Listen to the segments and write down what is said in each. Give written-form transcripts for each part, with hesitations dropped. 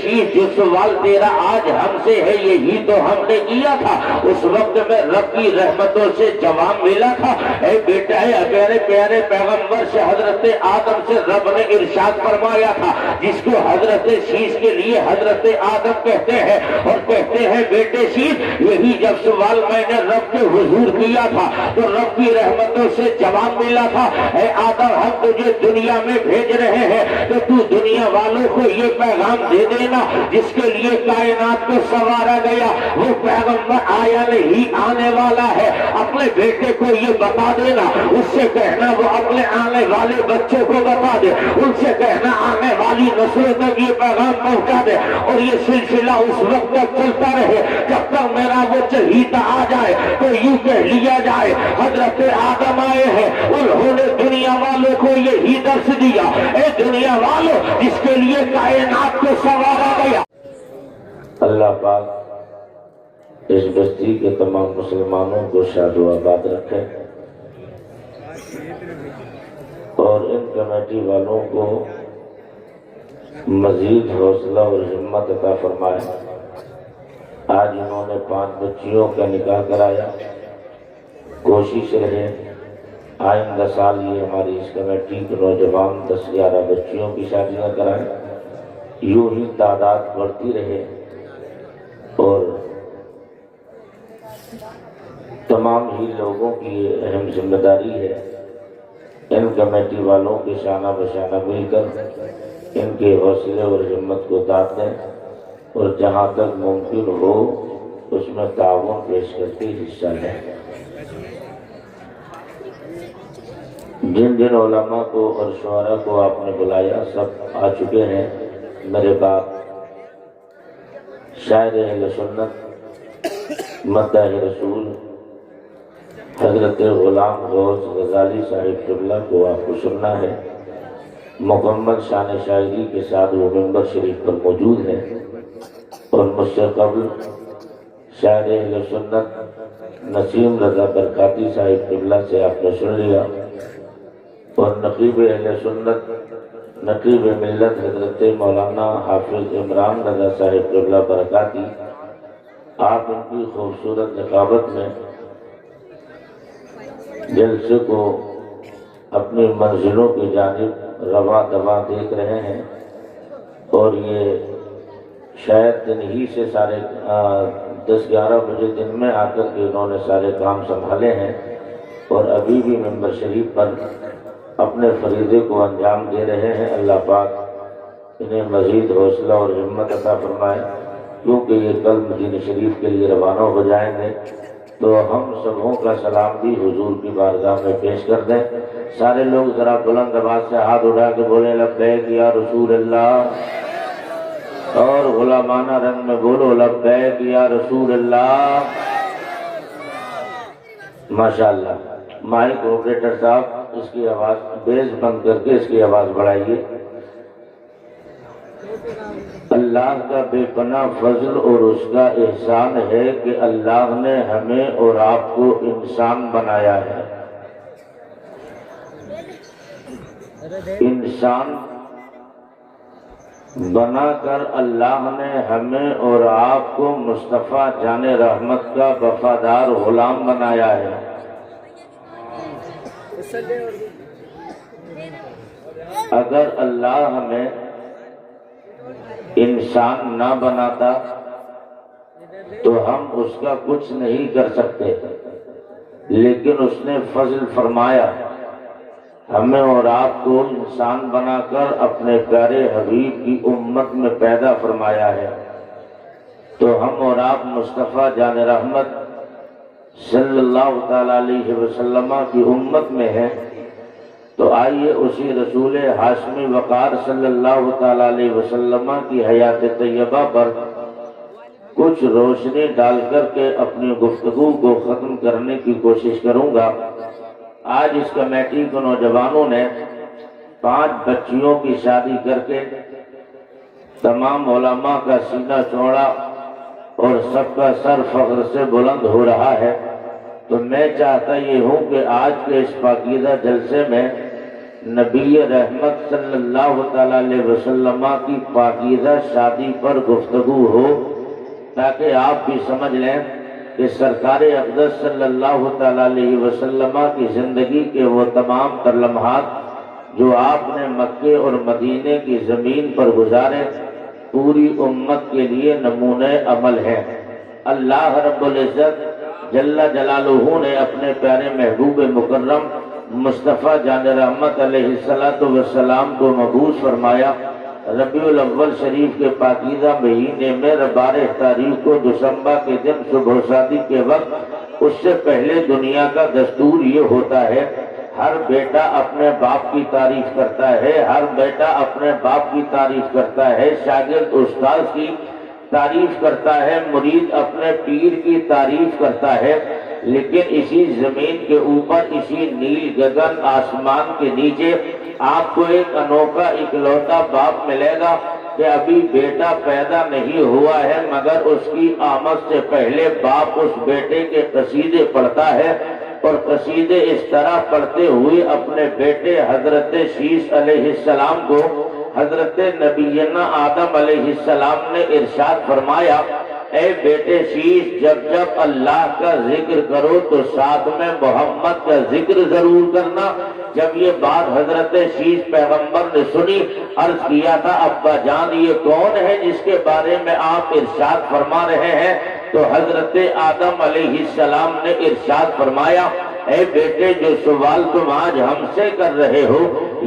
شیخ جو سوال تیرا آج ہم سے ہے یہی تو ہم نے کیا تھا، اس وقت میں رب کی رحمتوں سے جواب ملا تھا۔ اے بیٹا ہے پیارے پیارے پیغمبر سے حضرت آدم سے رب نے ارشاد فرمایا تھا، جس کو حضرت شیش کے لیے حضرت آدم کہتے ہیں اور کہتے ہیں بیٹے شیش، یہی جب سوال میں نے رب کے حضور کیا تھا تو رب کی رحمتوں سے جواب ملا تھا، اے آدم ہم تجھے دنیا میں بھیج رہے ہیں تو تو دنیا والوں کو یہ پیغام دے دینا جس کے لیے کائنات کو سنوارا گیا، وہ پیغمبر آیا نہیں آنے والا ہے، اپنے بیٹے کو یہ بتا دینا، اس سے کہنا وہ اپنے آنے والے بچوں کو بتا دے، ان سے کہنا آنے والی نسلوں تک یہ پیغام پہنچا دے، اور یہ سلسلہ اس وقت تک چلتا رہے جب تک میرا وہ چہیتا آ جائے تو یوں کہہ لیا جائے حضرت آدم آئے ہیں، انہوں نے دنیا والوں کو یہی درس دیا، اے دنیا والوں جس کے لیے کائنات کو سنوارا گیا۔ اللہ پاک اس بستی کے تمام مسلمانوں کو شاد و آباد رکھے اور ان کمیٹی والوں کو مزید حوصلہ اور ہمت عطا فرمائے۔ آج انہوں نے 5 بچیوں کا نکاح کرایا، کوشش رہے آئندہ سال یہ ہماری اس کمیٹی کے نوجوان 10-11 بچیوں کی شادیاں کرائیں، یوں ہی تعداد بڑھتی رہے اور تمام ہی لوگوں کی یہ اہم ذمہ داری ہے ان کمیٹی والوں کے شانہ بشانہ مل کر ان کے حوصلے اور ہمت کو داد دیں اور جہاں تک ممکن ہو اس میں تعاون پیش کر کے حصہ لیں۔ جن جن علماء کو اور شعراء کو آپ نے بلایا سب آ چکے ہیں۔ میرے باپ شاعر اہل سنت مداح رسول حضرت غلام غوث غزالی صاحب قبلہ کو آپ کو سننا ہے، مکمل شان شاعری کے ساتھ وہ منبر شریف پر موجود ہے، اور مجھ سے قبل شاعر اہل سنت نسیم رضا برکاتی صاحب قبلہ سے آپ نے سن لیا، اور نقیب اہل سنت نقیب ملت حضرت مولانا حافظ عمران رضا صاحب قبلہ برکاتی، آپ ان کی خوبصورت نقابت میں جلسے کو اپنی منزلوں کی جانب رواں دواں دیکھ رہے ہیں، اور یہ شاید دن ہی سے 10-11 بجے دن میں آ کر کے انہوں نے سارے کام سنبھالے ہیں اور ابھی بھی منبر شریف پر اپنے فریضے کو انجام دے رہے ہیں۔ اللہ پاک انہیں مزید حوصلہ اور ہمت عطا فرمائے، کیونکہ یہ کل مدینہ شریف کے لیے روانہ ہو جائیں گے تو ہم سبوں کا سلام بھی حضور کی بارگاہ میں پیش کر دیں۔ سارے لوگ ذرا بلند آواز سے ہاتھ اٹھا کے بولیں لبیک یا رسول اللہ، اور غلامانہ رنگ میں بولو لبیک یا رسول اللہ۔ ماشاءاللہ۔ مائک آپریٹر صاحب اس کی آواز بیس بند کر کے اس کی آواز بڑھائیے۔ اللہ کا بے پناہ فضل اور اس کا احسان ہے کہ اللہ نے ہمیں اور آپ کو انسان بنایا ہے۔ انسان بنا کر اللہ نے ہمیں اور آپ کو مصطفیٰ جان رحمت کا وفادار غلام بنایا ہے۔ اگر اللہ ہمیں انسان نہ بناتا تو ہم اس کا کچھ نہیں کر سکتے، لیکن اس نے فضل فرمایا ہمیں اور آپ کو انسان بنا کر اپنے پیارے حبیب کی امت میں پیدا فرمایا ہے، تو ہم اور آپ مصطفیٰ جان رحمت صلی اللہ تعالیٰ علیہ وسلم کی امت میں ہیں۔ تو آئیے اسی رسول ہاشمی وقار صلی اللہ تعالیٰ علیہ وسلم کی حیات طیبہ پر کچھ روشنی ڈال کر کے اپنی گفتگو کو ختم کرنے کی کوشش کروں گا۔ آج اس کمیٹی کے نوجوانوں نے 5 بچیوں کی شادی کر کے تمام علماء کا سینہ چوڑا اور سب کا سر فخر سے بلند ہو رہا ہے، تو میں چاہتا یہ ہوں کہ آج کے اس پاکیزہ جلسے میں نبی رحمت صلی اللہ تعالی علیہ وسلم کی پاکیزہ شادی پر گفتگو ہو، تاکہ آپ بھی سمجھ لیں کہ سرکار اقدس صلی اللہ تعالی علیہ وسلم کی زندگی کے وہ تمام تر لمحات جو آپ نے مکے اور مدینے کی زمین پر گزارے پوری امت کے لیے نمونہ عمل ہے۔ اللہ رب العزت جل جلالہ نے اپنے پیارے محبوب مکرم مصطفیٰ جان رحمت علیہ السلام کو مبعوث فرمایا۔ ربیع الاول شریف کے پاکیزہ مہینے میں 12 تاریخ کو دسمبر کے دن صبح شادی کے وقت اس سے پہلے دنیا کا دستور یہ ہوتا ہے، ہر بیٹا اپنے باپ کی تعریف کرتا ہے، ہر بیٹا اپنے باپ کی تعریف کرتا ہے، شاگرد استاد کی تعریف کرتا ہے، مرید اپنے پیر کی تعریف کرتا ہے، لیکن اسی زمین کے اوپر، اسی نیل گگن آسمان کے نیچے آپ کو ایک انوکھا اکلوتا باپ ملے گا کہ ابھی بیٹا پیدا نہیں ہوا ہے، مگر اس کی آمد سے پہلے باپ اس بیٹے کے قصیدے پڑھتا ہے، اور قصیدے اس طرح پڑھتے ہوئے اپنے بیٹے حضرت شیش علیہ السلام کو حضرت نبینا آدم علیہ السلام نے ارشاد فرمایا، اے بیٹے شیش، جب جب اللہ کا ذکر کرو تو ساتھ میں محمد کا ذکر ضرور کرنا۔ جب یہ بات حضرت شیش پیغمبر نے سنی، عرض کیا تھا، ابا جان یہ کون ہے جس کے بارے میں آپ ارشاد فرما رہے ہیں؟ تو حضرت آدم علیہ السلام نے ارشاد فرمایا، اے بیٹے جو سوال تم آج ہم سے کر رہے ہو،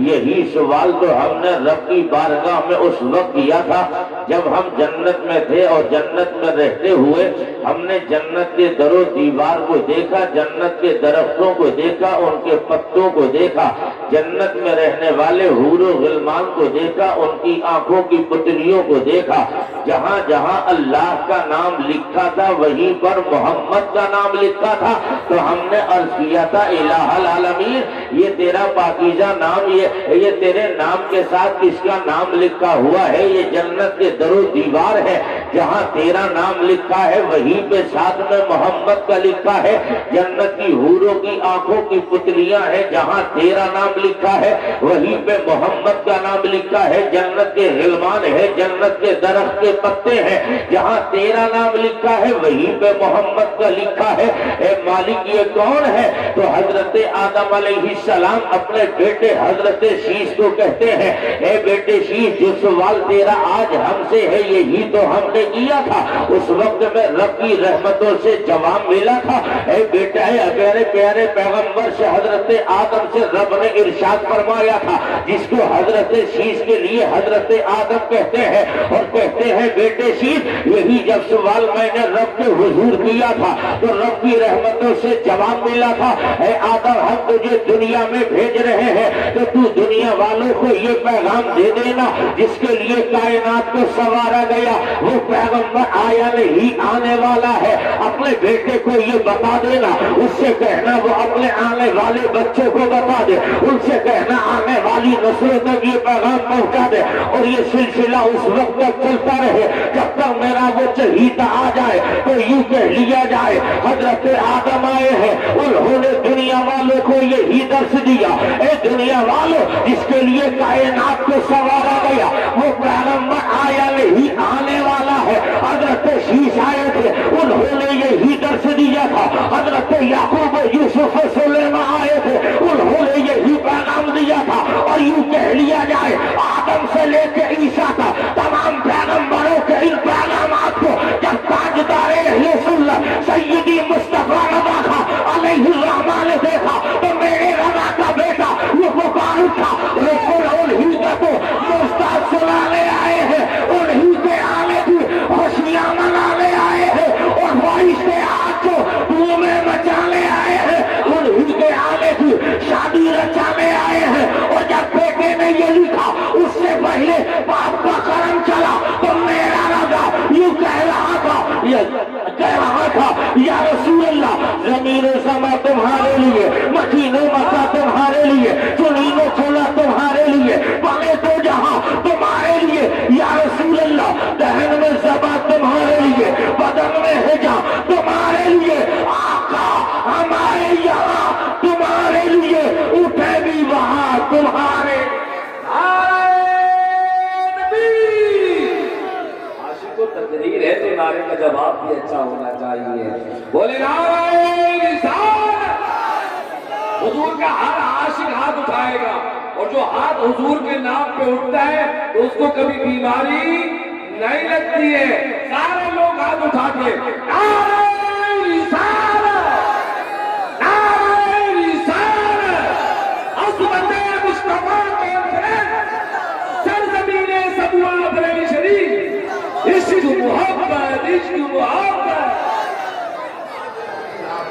یہی سوال تو ہم نے رب کی بارگاہ میں اس وقت کیا تھا جب ہم جنت میں تھے، اور جنت میں رہتے ہوئے ہم نے جنت کے در و دیوار کو دیکھا، جنت کے درختوں کو دیکھا، ان کے پتوں کو دیکھا، جنت میں رہنے والے حور و غلمان کو دیکھا، ان کی آنکھوں کی پتلیوں کو دیکھا، جہاں جہاں اللہ کا نام لکھا تھا وہیں پر محمد کا نام لکھا تھا۔ تو ہم نے عرض کیا تھا، الہ العالمین، یہ تیرا پاکیزہ نام، یہ تیرے نام کے ساتھ کس کا نام لکھا ہوا ہے؟ یہ جنت کے در و دیوار ہے، جہاں تیرا نام لکھا ہے وہیں پہ ساتھ میں محمد کا لکھا ہے، جنت کی حوروں کی آنکھوں کی پتلیاں ہیں، جہاں تیرا نام لکھا ہے وہیں پہ محمد کا نام لکھا ہے، جنت کے غلمان ہے، جنت کے درخت کے پتے ہیں، جہاں تیرا نام لکھا ہے وہیں پہ محمد کا لکھا ہے۔ اے مالک یہ کون ہے؟ تو حضرت آدم علیہ السلام اپنے بیٹے حضرت شیش کو کہتے ہیں، اے بیٹے شیش، جو سوال تیرا آج ہم سے ہے یہی تو ہم نے کیا تھا، اس وقت میں رب کی رحمتوں سے جواب ملا تھا۔ اے بیٹا، میرے پیارے پیغمبر سے حضرت آدم سے رب نے ارشاد فرمایا تھا، جس کو حضرت شیش کے لیے حضرت آدم کہتے ہیں، اور کہتے ہیں بیٹے شیش، یہی جب سوال میں نے رب کے حضور کیا تھا تو رب کی رحمتوں سے جواب ملا تھا، اے آدم ہم تجھے دنیا میں بھیج رہے ہیں تو تو دنیا والوں کو یہ پیغام دے دینا جس کے لیے کائنات کو سنوارا گیا، وہ پیغمبر آیا نہیں، آنے والا ہے، اپنے بیٹے کو یہ بتا دینا، اس سے کہنا وہ اپنے آنے والے بچوں کو بتا دے، ان سے کہنا آنے والی نسلوں تک یہ پیغام پہنچا دے، اور یہ سلسلہ اس وقت تک چلتا رہے جب تک میرا وہ چہیتا آ جائے، تو یوں کہہ لیا جائے حضرت آدم آئے ہیں، انہوں نے دنیا والوں کو یہی درس دیا، اے دنیا والوں، جس کے لیے کائنات کو سنوارا گیا وہ پیغمبر آیا نہیں، آنے والا ہے۔ حضرت شیش آئے تھے، انہوں نے یہی درس دیا تھا۔ حضرت یعقوب، یوسف، سلیمان آئے تھے، انہوں نے یہی پیغام دیا تھا، اور یوں کہہ لیا جائے آدم سے لے کے عیسیٰ کا تمام پیغمبروں کے ان پیغامات کو جب تاجدار اہل سنت سیدی مصطفیٰ رضا علیہ الرحمٰن نے دیکھا تو میرے رضا کا بیٹا وہ پکار اٹھا، لیکن انہی کا تو مستعد سنانے آئے ہیں، انہی کے آنے کی خوشیاں منانے آئے ہیں، اور بارش کے آج کو دھومیں مچانے آئے ہیں، انہی کے آنے کی شادی رچانے آئے ہیں۔ اور جب بیٹے نے یہ لکھا اس سے پہلے باپ کا کرم چلا تو میرا رضا یوں کہہ رہا تھا، یا رسول اللہ، زمین و سما تمہارے لیے، مکین و مکہ تمہارے لیے، چنین و چلا تمہارے لیے، بنے تو جہاں تمہارے لیے، یا رسول اللہ، دہن میں زبا تمہارے لیے، بدن میں ہجا تمہارے لیے، آقا ہمارے یہاں تمہارے لیے، اٹھے بھی وہاں تمہارے کو تقریر ہے تو نعرے کا جواب بھی اچھا ہونا چاہیے. بولے نعرہ رسالت. حضور کا ہر عاشق ہاتھ اٹھائے گا، اور جو ہاتھ حضور کے نام پہ اٹھتا ہے تو اس کو کبھی بیماری نہیں لگتی ہے. سارے لوگ ہاتھ اٹھا کے نعرہ رسالت، نعرہ رسالت، عظمت مصطفیٰ کانفرنس، سرزمین سبوہ بریلی شریف، عشق محبت، عشق محبت.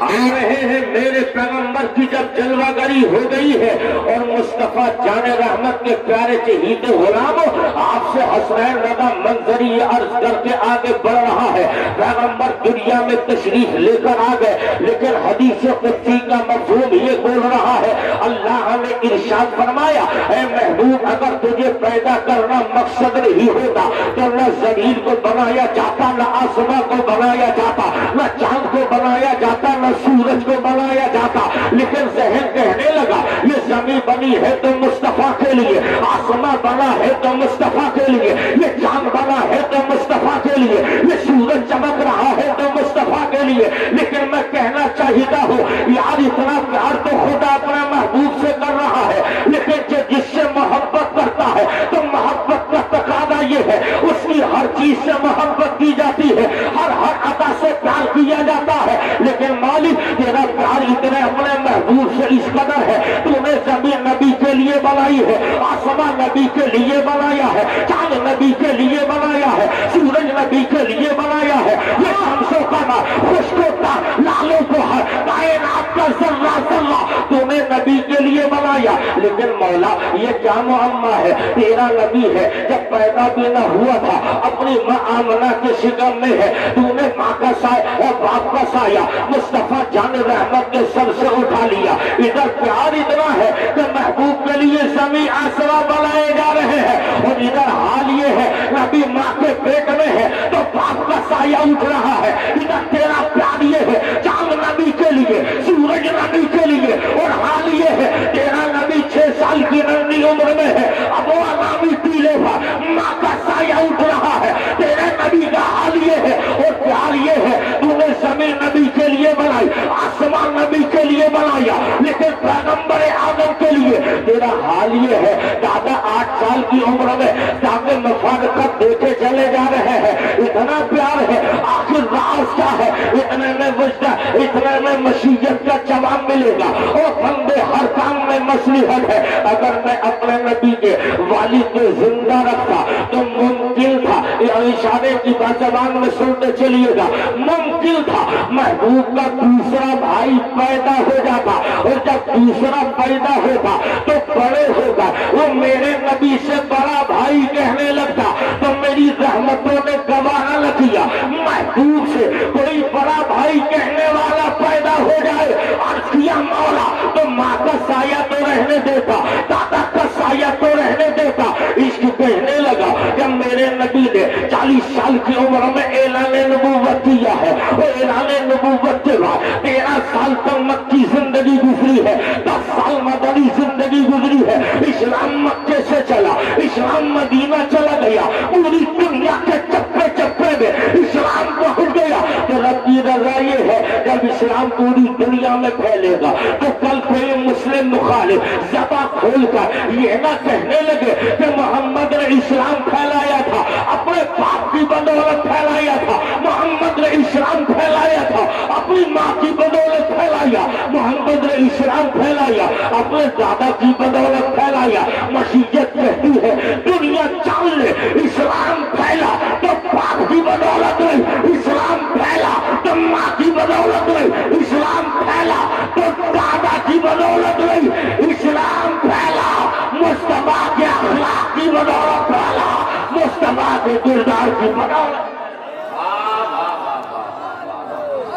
آ رہے ہیں میرے پیغمبر کی جب جلوہ گری ہو گئی ہے اور مصطفیٰ جان رحمت کے پیارے چہیتے غلاموں آپ سے حسنین رضا منظری یہ عرض کر کے آگے بڑھ رہا ہے. پیغمبر دنیا میں تشریف لے کر آ گئے، لیکن حدیث قدسی کا مفہوم یہ بول رہا ہے. اللہ نے ارشاد فرمایا اے محبوب اگر تجھے پیدا کرنا مقصد نہیں ہوتا تو نہ زمین کو بنایا جاتا، نہ آسمان کو بنایا جاتا، نہ چاند کو بنایا جاتا، نہ سورج کو بنایا جاتا. لیکن ذہن کہنے لگا یہ زمین بنی ہے تو مصطفیٰ کے لیے، آسمان بنا ہے تو مصطفیٰ کے لیے، یہ چاند بنا ہے تو مصطفیٰ کے لیے، یہ سورج چمک رہا ہے تو مصطفیٰ کے لیے. لیکن میں کہنا چاہتا ہوں یار اتنا پیار تو خدا اپنے محبوب سے کر رہا ہے، لیکن جس سے محبت کرتا ہے تو محبت کا تقاضا یہ ہے اس کی ہر چیز سے محبت کی جاتی ہے، ہر عطا سے پیار کیا جاتا ہے. لیکن مالک تیرا پیار اتنے اپنے محبوب سے اس قدر ہے، تو نے زمین نبی کے لیے بنائی ہے، آسمان نبی کے لیے بنایا ہے، چاند نبی کے لیے بنایا ہے، سورج نبی کے لیے بنایا ہے، یہ شمسوں کا خشکوں کا لالوں کو ہے، کائنات کا ذرہ ذرہ تو نے نبی کے لیے بنایا. لیکن مولا یہ کیا معمہ ہے، تیرا نبی ہے جب پیدا بھی نہ ہوا تھا اپنی ماں آمنہ کے شکم میں ہے، تو نے ماں کا سایہ اور باپ کا سایہ مصطفیٰ جان رحمت کے سر سے اٹھا لیا. ادھر پیار اتنا ہے کہ محبوب کے لیے زمین آسمان بنائے جا رہے ہیں، اور ادھر حال یہ ہے نبی ماں کے پیٹ میں ہے تو باپ کا سایہ اٹھ رہا ہے. ادھر تیرا پیار یہ ہے چاند نبی کے لیے، سورج نبی کے لیے، اور حال یہ ہے تیرا نبی 6 سال کی ننھی عمر میں ہے، اب وہ نامی پیلے پر ماں کا سایہ اٹھ رہا ہے. تیرے نبی کا حال یہ ہے اور پیار یہ ہے تو نے زمین نبی کے لیے بنائی، آسمان نبی کے لیے بنایا، لیکن پیغمبر اعظم کے لیے تیرا حال یہ ہے دادا 8 سال کی عمر میں تاکہ مفارقت دیکھے چلے جا رہے ہیں. اتنا پیار ہے، آخر راز کیا ہے؟ اتنے میں وجدہ، اتنے میں مشیت کا جواب ملے گا. اور بندے ہر کام میں مصلحت ہے. اگر میں اپنے نبی کے والد کو زندہ رکھتا تو ممکن تھا، اشارے کی زبان میں سنتے چلیے گا، ممکن تھا محبوب کا دوسرا بھائی پیدا ہو جاتا، اور جب دوسرا پیدا ہوتا تو بڑے ہوگا وہ میرے نبی سے بڑا بھائی کہنے لگتا تو میری رحمتوں نے گوارا نہ کیا محبوب سے کوئی بڑا بھائی کہنے والا پیدا ہو جائے. عرض کیا مولا تو ماں کا سایہ تو رہنے دیتا، دادا کا سایہ تو رہنے دیتا. عشق کہنے لگا جب میرے نبی نے 40 سال کی عمر میں اعلان نبوت کیا ہے، اور اعلان نبوت کے بعد 13 سال تک مکی زندگی گزری ہے، 10 سال مدنی زندگی گزری ہے. اسلام مکے سے چلا، اسلام مدینہ چلا گیا، پوری دنیا کے چپے چپے میں اسلام پہنچ گیا. تو رب کی رضا یہ ہے جب اسلام پوری دنیا میں پھیلے گا تو کل کوئی مسلم مخالف زبان کھول کر یہ نہ کہنے لگے کہ محمد نے اسلام پھیلایا تھا، اپنے باپ کی بدولت پھیلایا تھا، محمد نے اسلام پھیلایا تھا، اپنی ماں کی بدولت پھیلایا، محمد نے اسلام پھیلایا، اپنے دادا کی بدولت پھیلایا. مشیت کہتی ہے دنیا چاند لے اسلام پھیلا تو باپ کی بدولت نہیں، اسلام پھیلا تو ماں کی بدولت نہیں، اسلام پھیلا تو دادا کی بدولت نہیں، اسلام پھیلا مصطفیٰ کے اخلاق کی بدولت پھیلا، مصطفیٰ کے کردار کی بدولت.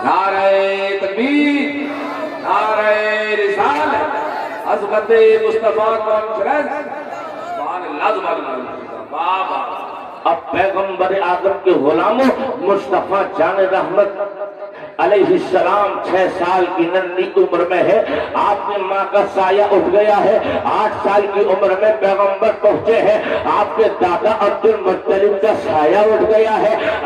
نعرہ تکبیر، نعرہ رسالت، عظمت مصطفیٰ کانفرنس. سبحان اللہ، سبحان اللہ، بابا. اب پیغمبر آدم کے غلاموں مصطفیٰ جان رحمت علیہ السلام 6 سال کی ننھی عمر میں ہے، آپ کی ماں کا سایہ اٹھ گیا ہے. 8 سال کی عمر میں پیغمبر پہنچے ہیں، آپ کے دادا عبد المطلب کا سایہ اٹھ گیا ہے.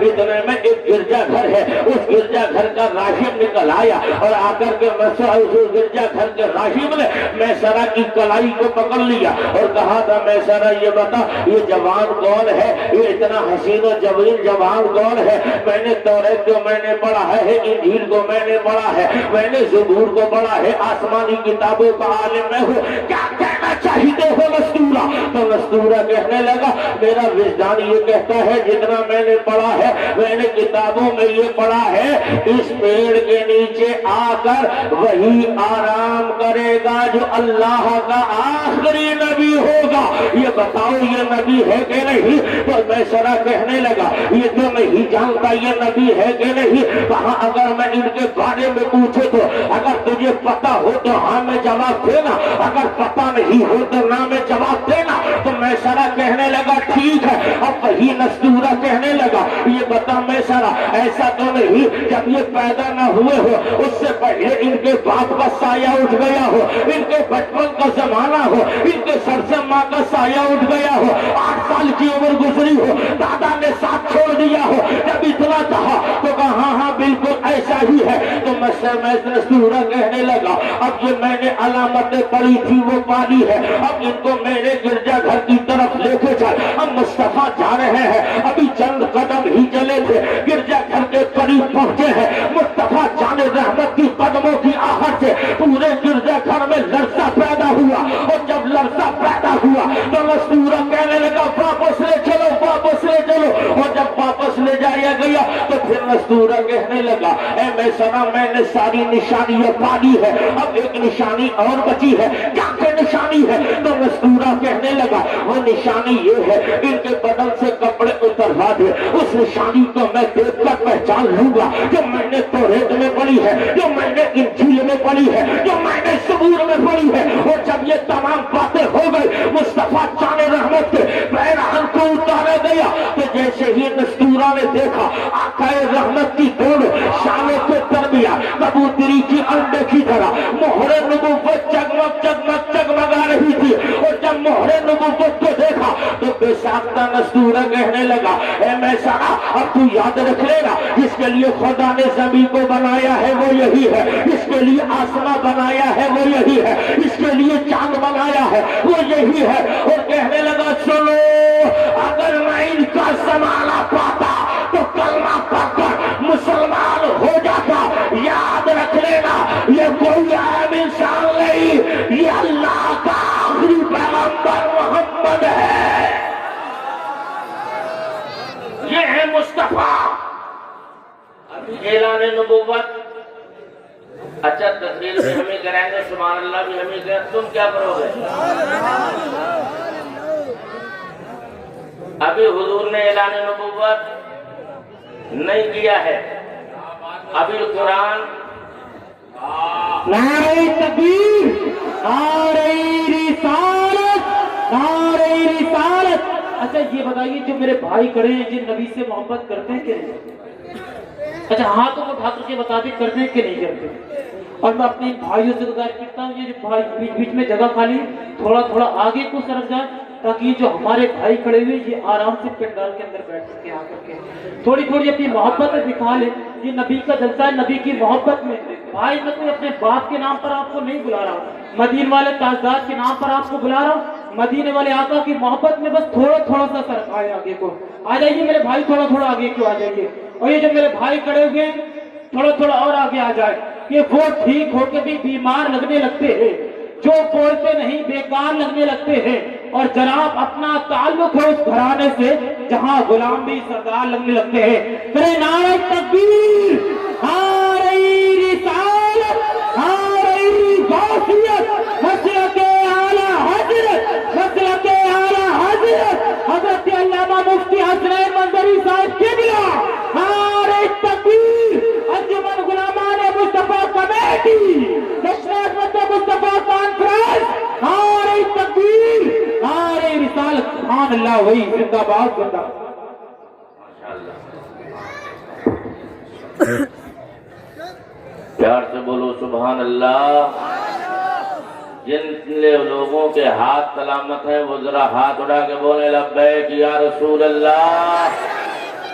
اتنے میں ایک گرجا گھر ہے، اس گرجا گھر کا راہب نکل آیا اور آ کر کے گرجا گھر کے راہب نے میسرہ کی کلائی کو پکڑ لیا اور کہا تھا میسرہ یہ بتا یہ جوان کون ہے، یہ اتنا حسین و جمیل جوان کون ہے؟ میں نے توریت کو میں نے پڑھا ہے، انجیل کو میں نے پڑھا ہے، میں نے زبور کو پڑھا ہے، آسمانی کتابوں کا عالم میں ہوں، کیا کہنا چاہتے ہو نستورہ؟ تو نستورہ کہنے لگا میرا وجدان یہ کہتا ہے جتنا میں نے پڑھا ہے، میں نے کتابوں میں یہ پڑھا ہے اس پیڑ کے نیچے آ کر وہی آرام کرے گا جو اللہ کا آخری نبی ہوگا، یہ بتاؤ یہ نبی ہے کہ نہیں؟ تو میسرہ کہنے لگا یہ تو نہیں جانتا یہ نبی ہے کہ نہیں، کہاں اگر میں ان کے بارے میں پوچھے تو اگر تجھے پتا ہو تو ہاں میں جواب دینا، اگر پتا نہیں ہو تو نہ میں جواب دینا۔ تو میسرہ کہنے لگا ٹھیک ہے۔ اب وہی نستورہ کہنے لگا یہ بتا میسرہ ایسا تو نہیں جب یہ پیدا نہ ہوئے ہو اس سے پہلے ان کے باپ کا سایہ اٹھ گیا ہو، ان کے بچپن کا زمانہ ہو، ان کے سر سے ماں کا سایہ اٹھ گیا ہو، 8 سال کی عمر گزری ہو، دادا نے ساتھ چھوڑ دیا ہو، جب اتنا کہا تو کہا ہاں ہاں بالکل ایسا ہی ہے۔ تو نستورہ کہنے لگا اب یہ میں نے علامتیں پڑھی تھی وہ پالی ہے، اب ان کو میرے گرجا گھر کی طرف لے کے چل، ہم مصطفیٰ جا رہے ہیں، ابھی چند قدم ہی چلے تھے گرجا گھر کے قریب پہنچے ہیں، مصطفیٰ جان رحمت کی قدموں کی آہٹ سے پورے گرجا گھر میں لرزہ پیدا ہوا، اور جب لرزہ پیدا ہوا تو نستورہ کہنے لگا واپس لے چلو واپس لے چلو، اور جب واپس لے جایا گیا تو پھر نستورہ کہنے لگا اے میسرہ میں نے ساری نشانیاں پالی ہے، اب ایک نشانی اور بچی ہے، کیا کہ نشانی ہے؟ تو نستورہ کہنے لگا وہ نشانی یہ ہے ان کے بدن سے کپڑے اتروا دے، اس نشانی کو میں دیکھ کر پہچان لوں گا جو میں نے توریت میں پڑھی ہے، جو میں نے انجیل میں پڑھی ہے، جو میں نے زبور میں پڑھی ہے۔ اور جب یہ تمام باتیں ہو گئی مصطفیٰ جان رحمت کے پیرہن کو اتارا گیا تو جیسے ہی نستورہ نے دیکھا آقا رحمت کی دونوں شانوں کے درمیان کبوتری کی انڈے کی طرح مہر نبوت جگمگ جگمگ جگمگا رہی تھی، اور جب مہر نبوت کو دیکھا تو بے ساختہ نستورہ کہنے لگا اے میسرہ اب تو یاد رکھ لینا جس کے لیے خدا نے زمین کو بنایا ہے وہ یہی ہے، اس کے لیے آسمان بنایا ہے وہ یہی ہے، اس کے لیے چاند بنایا ہے وہ یہی ہے۔ اور کہنے لگا سنو اگر میں ان کا زمانہ پاتا تو کلمہ پڑھ کر مسلمان ہو جاتا، یاد رکھ لینا یہ کوئی عام انسان نہیں، یہ اللہ کا آخری پیغمبر محمد ہے، یہ ہے مصطفیٰ۔ اعلان نبوت اچھا تقریر بھی ہمیں کرائیں گے، سبحان اللہ بھی ہمیں کریں، تم کیا کرو گے؟ ابھی حضور نے اعلان نبوت نہیں کیا ہے، ابھی قرآن نعرہ تکبیر، نعرہ رسالت، نعرہ رسالت۔ اچھا یہ بتائیے جو میرے بھائی کھڑے ہیں جن نبی سے محبت کرتے ہیں کہ نہیں؟ اچھا ہاتھوں کو اٹھا کر کے بتا دیں کرتے ہیں کہ نہیں کرتے؟ اور میں اپنے بھائیوں سے گزارش کرتا ہوں یہ جو بھائی بیچ بیچ میں جگہ خالی تھوڑا تھوڑا آگے کو سرک جائے تاکہ یہ جو ہمارے بھائی کھڑے ہوئے یہ آرام سے پنڈال کے اندر بیٹھ سکے، آ کر کے تھوڑی تھوڑی اپنی محبت دکھا لے۔ یہ نبی کا جلسہ ہے، نبی کی محبت میں بھائی میں کوئی اپنے باپ کے نام پر آپ کو نہیں بلا رہا، مدینے والے تاجدار کے نام پر آپ کو بلا رہا ہوں، مدینے والے آقا کی محبت میں بس تھوڑا تھوڑا سا سر آئے آگے کو آ جائیے میرے بھائی، تھوڑا تھوڑا آگے کو آ جائیے۔ اور یہ جو میرے بھائی کھڑے ہوئے ہیں تھوڑا تھوڑا اور آگے آ جائے، کہ وہ ٹھیک ہو کے بھی بیمار لگنے لگتے ہیں، جو بولتے نہیں بیکار لگنے لگتے ہیں، اور جناب اپنا تعلق ہے اس گھرانے سے جہاں غلام بھی سردار لگنے لگتے ہیں۔ میرے نعرہ تکبیر، نعرہ رسالت، نعرہ غوثیت، مسلک اعلیٰ حضرت، مسلک اعلیٰ حضرت حضرت علامہ مفتی حسنین منظری صاحب قبلہ، نعرہ تکبیر، انجمن غلامان مصطفیٰ کمیٹی، جشن عظمت مصطفیٰ کانفرنس، نعرہ تکبیر، نعرہ رسالت، سبحان اللہ، وہی زندہ باد زندہ۔ پیار سے بولو سبحان اللہ۔ جن لوگوں کے ہاتھ سلامت ہیں وہ ذرا ہاتھ اٹھا کے بولے لبیک یا رسول اللہ۔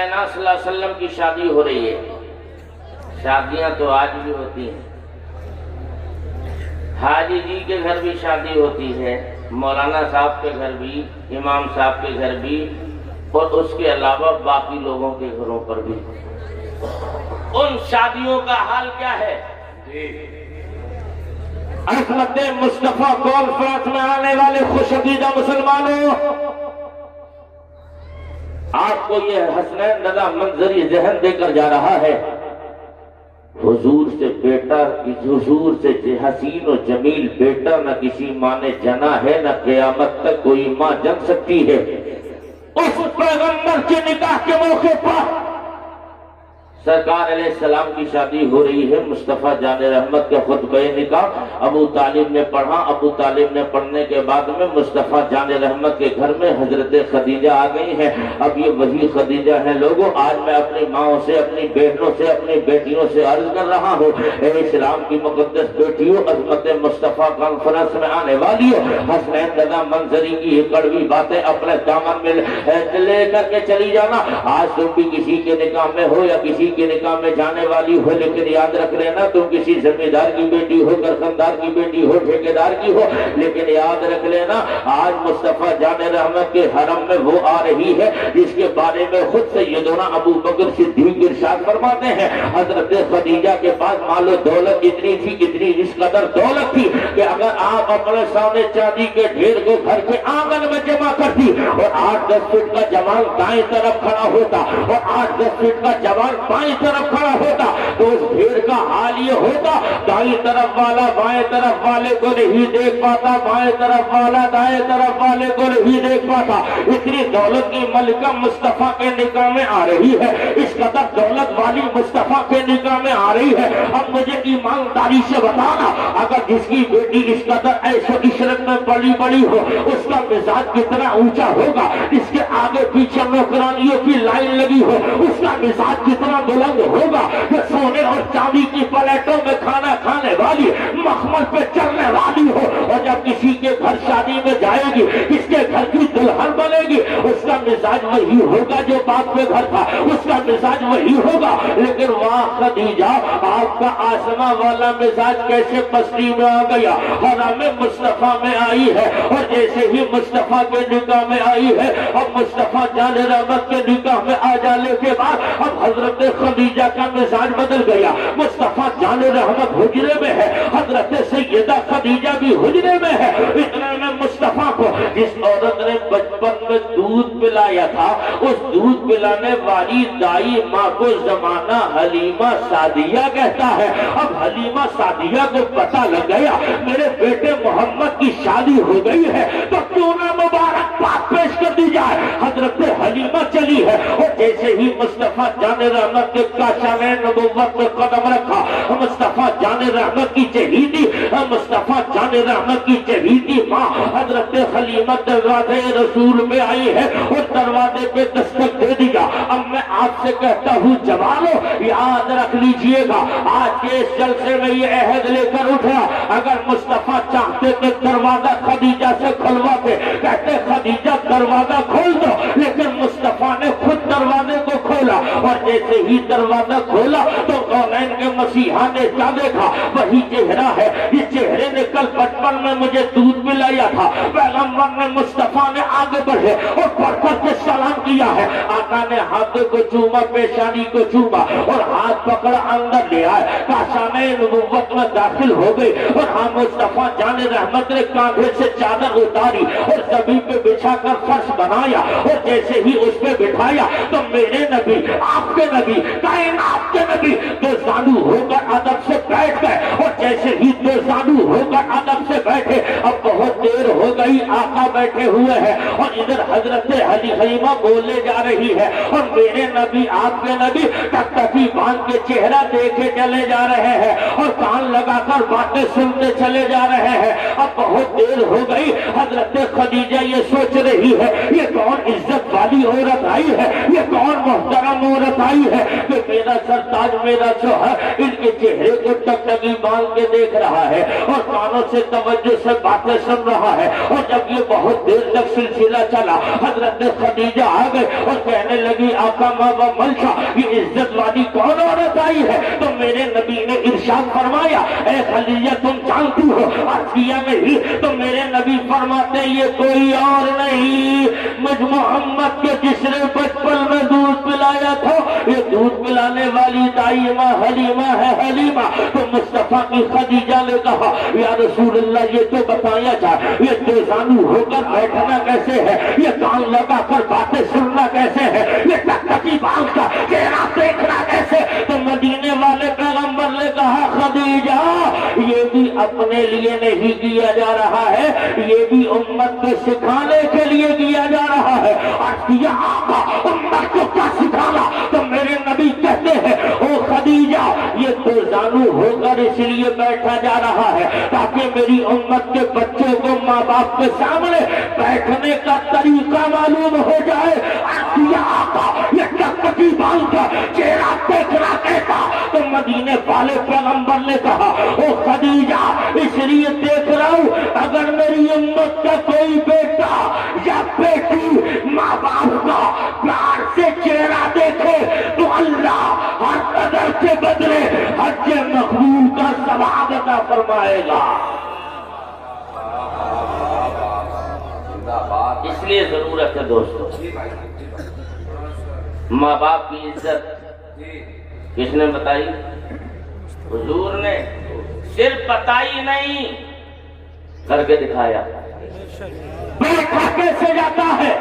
کائنات صلی اللہ علیہ وسلم کی شادی ہو رہی ہے. شادیاں تو آج بھی ہوتی ہیں. حاجی جی کے گھر بھی شادی ہوتی ہے, مولانا صاحب کے گھر بھی, امام صاحب کے گھر بھی, اور اس کے علاوہ باقی لوگوں کے گھروں پر بھی. ان شادیوں کا حال کیا ہے؟ عصمت مصطفیٰ کانفرنس میں آنے والے خوش عقیدہ مسلمانوں, آپ کو یہ حسنین رضا منظری ذہن دے کر جا رہا ہے. حضور سے بیٹا, حضور سے حسین و جمیل بیٹا نہ کسی ماں نے جنا ہے, نہ قیامت تک کوئی ماں جن سکتی ہے. اس پیغمبر کے نکاح کے موقع پر سرکار علیہ السلام کی شادی ہو رہی ہے. مصطفیٰ جان رحمت کا خطبہ نکاح ابو طالب نے پڑھا. ابو طالب نے پڑھنے کے بعد میں مصطفیٰ جان رحمت کے گھر میں حضرت خدیجہ آ گئی ہیں. اب یہ وہی خدیجہ ہیں. لوگوں, آج میں اپنی ماؤں سے, اپنی بہنوں سے, اپنی بیٹیوں سے عرض کر رہا ہوں, اے اسلام کی مقدس بیٹیوں, عظمت مصطفیٰ کانفرنس میں آنے والی ہو, حسنین رضا منظری کی یہ کڑوی باتیں اپنے دامن میں لے کر کے چلی جانا. آج تم بھی کسی کے نکاح میں ہو یا کسی کے نکاح میں جانے والی ہو, لیکن یاد رکھ لینا تم کسی زمیندار کی بیٹی ہو, کارخاندار کی بیٹی ہو, ٹھیکیدار کی ہو, لیکن یاد رکھ لینا آج مصطفیٰ جان رحمت کے حرم میں وہ آ رہی ہے جس کے بارے میں خود سیدنا ابو بکر صدیق ارشاد فرماتے ہیں, حضرت خدیجہ کے پاس مال و دولت اتنی تھی, اتنی اس قدر دولت تھی کہ اگر آپ اپنے سامنے چاندی کے ڈھیر کو گھر کے آنگن میں جمع کرتی اور 8-10 فٹ کا جوان دائیں طرف کھڑا ہوتا اور 8-10 فٹ کا جوان بائیں طرف کھڑا ہوتا تو اس بھیڑ کا حال یہ ہوتا, دائیں طرف والا بائیں طرف والے کو نہیں دیکھ پاتا, بائیں طرف والا دائیں طرف والے کو نہیں دیکھ پاتا. اتنی دولت کی ملکہ مصطفیٰ کے نکاح میں آ رہی ہے, اس قدر دولت والی مصطفیٰ کے نکاح میں آ رہی ہے. اب مجھے ایمانداری سے بتانا, اگر جس کی بیٹی اس قدر ایسے عشرت میں بڑی بڑی ہو, اس کا مزاج کتنا اونچا ہوگا. اس کے آگے پیچھے نوکرانیوں کی لائن لگی ہو, اس کا مزاج کتنا بلند ہوگا. کہ سونے اور چاندی کی پلیٹوں میں کھانا کھانے والی, مخمل پہ چلنے والی ہو, اور جب کسی کے گھر شادی میں جائے گی, کس کے گھر کی دلہن بنے گی, اس کا مزاج وہی ہوگا جو باپ کے گھر تھا, اس کا مزاج وہی ہوگا. لیکن وہاں خدیجہ, آپ کا آسماں والا مزاج کیسے پستی میں آ گیا, حرم مصطفیٰ میں آئی ہے, اور جیسے ہی مصطفیٰ کے نکاح میں آئی ہے, اب مصطفیٰ جان رحمت کے نکاح میں آ جانے کے بعد اب حضرت خدیجہ کا مزاج بدل گیا. مصطفیٰ جان رحمت حجرے میں ہے, حضرت سیدہ خدیجہ بھی حجرے میں ہے. اتنے میں مصطفیٰ کو جس عورت نے بچپن میں دودھ پلایا تھا, اس دودھ پلانے والی دائی ماں کو زمانہ حلیمہ سعدیہ کہتا ہے. اب حلیمہ سعدیہ کو پتہ لگ گیا میرے بیٹے محمد کی شادی ہو گئی ہے, تو کیوں نہ مبارک بات پیش کر دی جائے. حضرت حلیمہ چلی ہے, اور جیسے ہی مصطفیٰ جان رحمت کے کاشان نبوت میں قدم رکھا, مصطفیٰ جان رحمت کی چہیتی, مصطفیٰ جان رحمت کی چہیتی ماں حضرت حلیمہ دروازے رسول میں آئی ہے, اور دروازے پہ دستک دے دیا. اب میں آپ سے کہتا ہوں جوانو, یاد رکھ لیجئے گا, آج کے اس جلسے میں یہ عہد لے کر اٹھا, اگر مصطفیٰ چاہتے کہ دروازہ خدیجہ سے کھلواتے, کہتے خدیجہ دروازہ کھول دو, لیکن مصطفیٰ نے خود دروازے کو کھولا, اور جیسے ہی دروازہ کھولا تو کونین کے مسیحا نے کیا دیکھا, وہی چہرہ ہے جس چہرے نے کل بچپن میں مجھے دودھ پلایا تھا. پیغمبر نے, مصطفیٰ نے آگے بڑھے اور پڑھ کر کے سلام کیا ہے. آقا نے ہاتھوں کو چوما, پیشانی کو چوما, اور ہاتھ پکڑ اندر لے آئے, کاشان نبوت میں داخل ہو گئی. اور ہاں مصطفیٰ جان رحمت نے کاندھے سے چادر اتاری اور زمین پہ بچھا کر فرش بنایا, اور جیسے ہی اس پہ بٹھایا تو میرے نبی, آپ کے نبی, کائنات کے نبی دو زانو ہو کر ادب سے بیٹھ گئے. اور جیسے ہی دو زانو ہو کر ادب سے بیٹھے, اب بہت دیر ہو گئی, آقا بیٹھے ہوئے ہیں, اور ادھر حضرت حلیمہ بولے جا رہی ہے, اور میرے نبی, آپ کے نبی ٹکٹکی باندھ کے چہرہ دیکھے چلے جا رہے ہیں, اور کان لگا کر باتیں سنتے چلے جا رہے ہیں. اب بہت دیر ہو گئی, حضرت خدیجہ یہ سوچ رہی ہے یہ کون عزت والی عورت آئی ہے, یہ کون محترم عورت آئی ہے کہ میرا سرتاج, میرا شوہر ان کے چہرے کو ٹکٹکی باندھ کے دیکھ رہا ہے, اور کانوں سے توجہ سے باتیں سن رہا ہے, اور جب یہ بہت دیر تک سلسلہ چلا حضرت خدیجہ آ گئے اور کہنے لگی آقا ماں ملشا یہ عزت والی کون عورت آئی ہے؟ تو میرے نبی نے ارشاد فرمایا اے خدیجہ تم جانتی ہو عربیہ میں ہی تو میرے نبی فرماتے یہ کوئی اور نہیں مجھ محمد کے جس نے بچپن میں دودھ پلایا تھا یہ دودھ پلانے والی دائمہ حلیمہ ہے حلیمہ۔ تو مصطفیٰ کی خدیجہ نے کہا یا رسول اللہ یہ تو بتایا جائے یہ دیزانو ہو کر بیٹھنا کیسے ہے، یہ کان لگا کر باتیں سننا کیسے ہے، یہ ٹکٹکی باندھ کا چہرہ دیکھنا کیسے؟ تو مدینے والے پیغمبر نے کہا خدیجہ یہ بھی اپنے لیے نہیں کیا جا رہا ہے یہ بھی امت کو سکھانے کے لیے کیا جا رہا ہے۔ اور کیا آقا امت کو کیا سکھانا؟ تو میرے نبی کہتے ہیں او خدیجہ یہ دیزانو ہو کر اس لیے بیٹھا جا رہا ہے تاکہ میری امت کے بچوں کو ماں باپ کے سامنے بیٹھنے کا طریقہ معلوم ہو جائے۔ کیا آقا یہ ٹکٹکی باندھ کر چہرہ دیکھنا کیسا؟ تو مدینے والے پیغمبر نے کہا او خدیجہ اس لیے دیکھ رہا ہوں اگر میری امت کا کوئی بیٹا یا بیٹی ماں باپ کا پیار سے چہرہ دیکھے تو اللہ ہر قدر کے بدلے حج مقبول کا ثواب عطا فرمائے گا۔ اس لیے ضرورت ہے دوستو ماں باپ کی عزت کس نے بتائی؟ حضور نے صرف بتائی نہیں کر کے دکھایا۔ بیٹھا کیسے جاتا ہے؟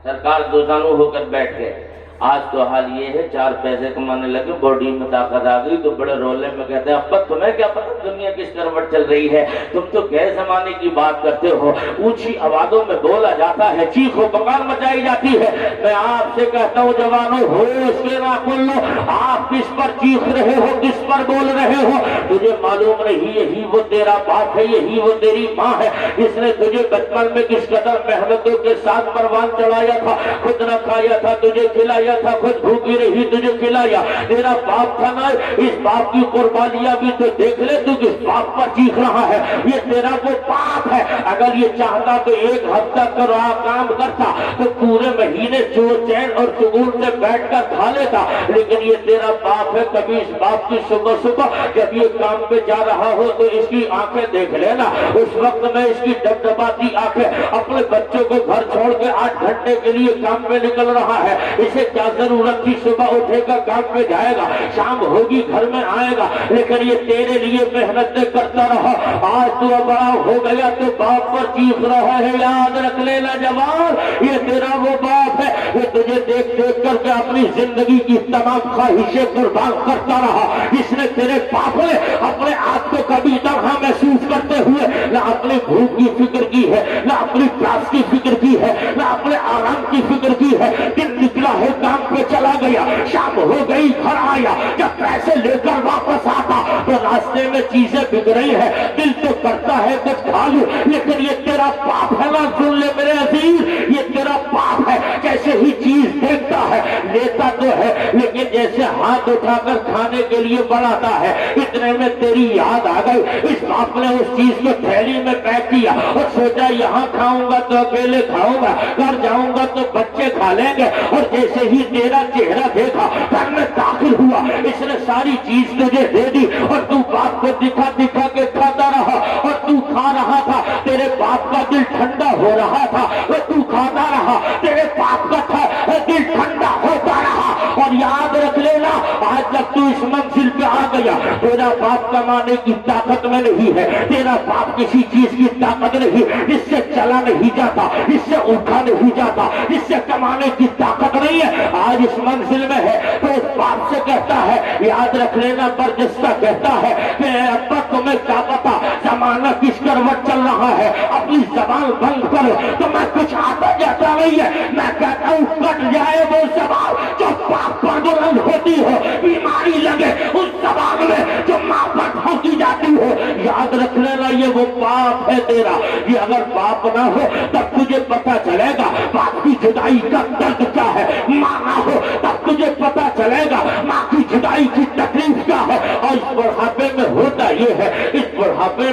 سرکار دوزانو ہو کر بیٹھ گئے۔ آج تو حال یہ ہے چار پیسے کمانے لگے باڈی میں طاقت آ گئی تو بڑے رولے میں کہتے ہیں ابا تمہیں کیا پتہ دنیا کس کروٹ چل رہی ہے، تم تو گئے زمانے کی بات کرتے ہو۔ اونچی آوازوں میں بولا جاتا ہے چیخ و پکار مچائی جاتی ہے۔ میں آپ سے کہتا ہوں جوانوں ہوش کے نہ کھول لو آپ کس پر چیخ رہے ہو کس پر بول رہے ہو؟ تجھے معلوم نہیں یہی وہ تیرا باپ ہے یہی وہ تیری ماں ہے جس نے تجھے بچپن میں کس قدر محنتوں کے ساتھ پروان چڑھایا تھا، خود نہ کھایا تھا تجھے کھلایا تھا، خود بھوکی رہی تجھے کھلایا۔ تیرا باپ تھا نا اس باپ کی قربانیاں بھی تو دیکھ لے تو کس باپ پر چیخ رہا ہے۔ یہ تیرا وہ باپ ہے اگر یہ چاہتا تو ایک ہفتہ کام کرتا تو پورے مہینے چور چین اور سکون سے بیٹھ کر کھا لیتا، لیکن یہ تیرا باپ ہے۔ کبھی اس باپ کی صبح صبح جب یہ کام پہ جا رہا ہو تو اس کی آنکھیں دیکھ لینا، اس وقت میں اس کی ڈبڈباتی آنکھیں اپنے بچوں کو گھر چھوڑ کے 8 گھنٹے کے لیے کام پہ نکل رہا ہے۔ اسے کیا ضرورت تھی صبح اٹھے گا کام پہ جائے گا شام ہوگی گھر میں آئے گا، لیکن یہ تیرے لیے محنتیں کرتا رہا۔ آج تو بڑا ہو گیا تو باپ پر چیخ رہا ہے، یاد رکھ لینا جوان یہ تیرا وہ باپ ہے وہ تجھے دیکھ دیکھ کر کے اپنی زندگی کی تمام خواہشیں قربان کرتا رہا، جس نے تیرے باپ نے اپنے آپ کو کبھی طرح محسوس کرتے ہوئے نہ اپنی بھوک کی فکر کی ہے نہ اپنی پیاس کی فکر کی ہے نہ اپنے آرام کی فکر کی ہے۔ دن نکلا ہے کام پہ چلا گیا شام ہو گئی گھر آیا، جب پیسے لے کر واپس آتا تو راستے میں چیزیں بک رہی ہے، دل تو کرتا ہے کچھ کھا لوں، لیکن یہ تیرا باپ ہے نا سن لے میرے عزیز یہ تیرا باپ ہے۔ جیسے ہی چیز دیکھتا ہے لیتا تو ہے لیکن جیسے ہاتھ اٹھا کر کھانے کے لیے بڑھاتا ہے اتنے میں تیری یاد آ گئی۔ اس باپ نے اس چیز کو تھیلی میں پیک کیا اور سوچا یہاں کھاؤں گا تو اکیلے کھاؤں گا، گھر جاؤں گا تو بچے کھا لیں گے، اور جیسے ہی تیرا چہرہ دیکھا گھر میں داخل ہوا اس نے ساری چیز تجھے دے دی اور تو باپ کو دکھا دکھا کے کھاتا رہا اور تو کھا رہا تھا، تیرے باپ کا دل ٹھنڈا ہو رہا تھا اور تو کھاتا رہا، تیرے باپ کا دل ٹھنڈا ہوتا رہا۔ اور یاد رکھ لینا آج جب تو اس منزل پہ آ گیا تیرا باپ کمانے کی طاقت میں نہیں ہے، تیرا باپ کسی چیز کی طاقت نہیں جس سے چلا نہیں جاتا جس سے اٹھا نہیں جاتا جس سے کمانے کی طاقت نہیں ہے، آج اس منزل میں ہے تو اس باپ سے کہتا ہے یاد رکھ لینا برجستہ کہتا ہے کہ ابا تمہیں کیا پتا زمانہ کس کروٹ چل رہا ہے، اپنی زبان بند کرو تو میں کچھ آتا جاتا نہیں ہے، میں کہتا ہوں کٹ جائے وہ زبان جو باپ پر بلند ہوتی ہو، بیماری لگے اس زبان میں جو ماں پر ٹھوکی جاتی ہو۔ یاد رکھ لینا یہ وہ باپ ہے تیرا، یہ اگر باپ نہ ہو تب تجھے پتا چلے گا باپ کی جدائی کا درد کیا ہے، ماں نہ ہو تب تجھے پتا چلے گا ماں کی جدائی کی تکلیف کیا ہے۔ اور اس بڑھاپے میں ہوتا یہ ہے اس بڑھاپے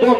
2